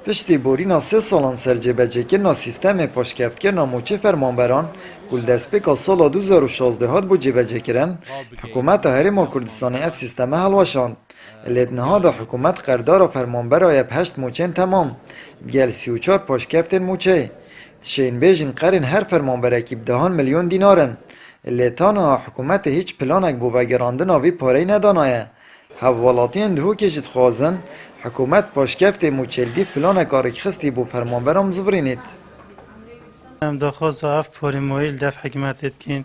پشتی بورینا 3 سالان سرجبه‌جێکردنا سیستەمê پشتکەوتکردنا موچê fermanberan ku li destpêka sala 2016 hat bû cêbecêkirin, Hikûmeta Herêma Kurdistanê ev sîsteme hilweşand. Lê nihada hikûmet qerdara fermanbera yeb 8 moçên temam, gel 34 piştkeftên moçê. Şênbêjin qerên her fermanberekî bi 10 milyon dînarin. Lê taniha hikûmetê hîç planek bû vegerandina vî pareyê nedanaye. Hevwelatiyên dihokê jî dixwazin حکومت پشتکفت موچلدی پلان کارکخستی بو فرمانبرام زبرینید. دخواست اف پوریمویل دف حکمتت کن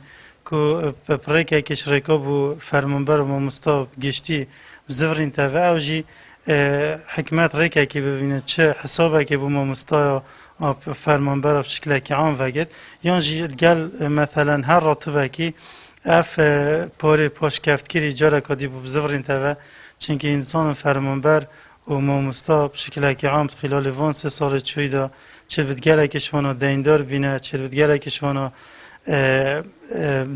که پرکه کشریکا بو فرمانبر و مستاب گشتی زبرین تاوه او جی حکمت ریکه که ببینه چه حسابه که بو مستای فرمانبر بشکل که عام وگد یان جی گل مثلا هر راتبه که اف پوری پشتکفت کری جاره کدی بو زبرین تاوه چونکه انسان فرمانبر و ماموستا بشکل که عام خلال وان 3 سال چویدا چه بدگله که شوانا دیندار بینه چه بدگله که شوانا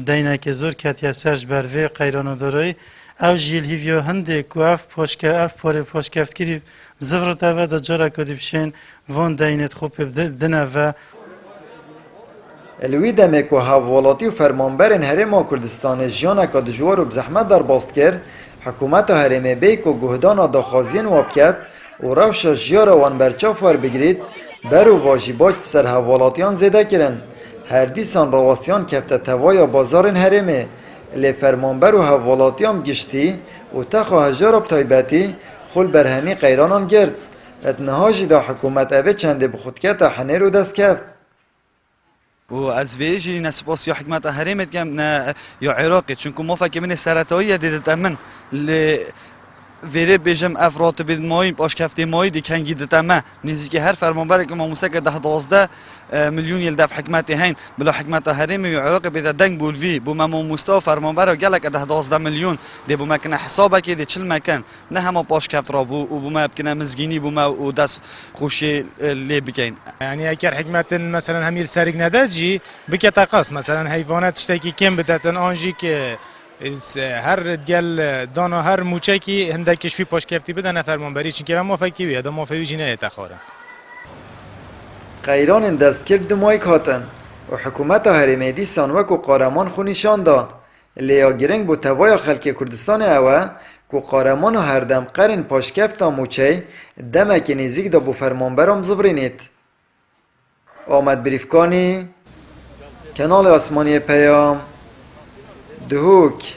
دینه که زور کتی سرج بروی قیرانو دارای او جیل هیویو هنده که اف پاره پاشکفت کری زفرت اوه دا جارا کدی بشین وان دینت خوب بدنه و الوی دمه که حوالاتی و فرمانبرین هرما کردستان جیانه که دجوار و بزحمت در باست کرد حکومت هرمه بیک و گهدان داخازین واب کرد و روش جیار وان برچاف ور بگیرید بر و واجبات سر حوالاتیان زده کرن. هر دیسان رواستیان کفته توای بازارن هرمه لی فرمانبر و حوالاتیان گشتی و تخوا هجار بتایبتی خل برهمی قیرانان گرد. اتنهاجی دا حکومت اوه چنده بخودکت حنیر و دست کفت. و از ویجی نسباس یا حکمت هریمت کم نه یا عراقی چونکه ما فکر من سرطایی دیدت من ل ویره بجم افراد بید مایی باش کفته مایی دی کنگی دتمه نزدیک هر فرمانبر که ما مسک 10-12 میلیون یل دف حکمت هین بلا حکمت هریم یا عراق بید دنگ بولوی بو ما مستوى فرمانبر گلک 10-12 میلیون دی بو مکن حسابه که دی 40 مکن نه هم باش کفت را بو و بو ما بکنه مزگینی بو ما و دست خوشی لی بکین يعني اگر حكمت مثلا هميل سرق نداجي بكتقص مثلا حيوانات تشتكي كم بدتن انجي که هر ديال دانا هر موچکی هندك شوي باش كيفتي بدن فرمانبري چونكه ما فكي ويا ما فيو جنايه تخاره قیران دستگیر دمایک هاتن و حکومت هرمه دیسان وکو قارمان خونیشان دا لیا گرنگ بو توای خلک کردستان اوه کو قارمان هر دم قرن پاشکفتا موچه دمک نزیک دا بو فرمانبرام زبرینید. آمد بریفکانی کنال آسمانی پیام دهوک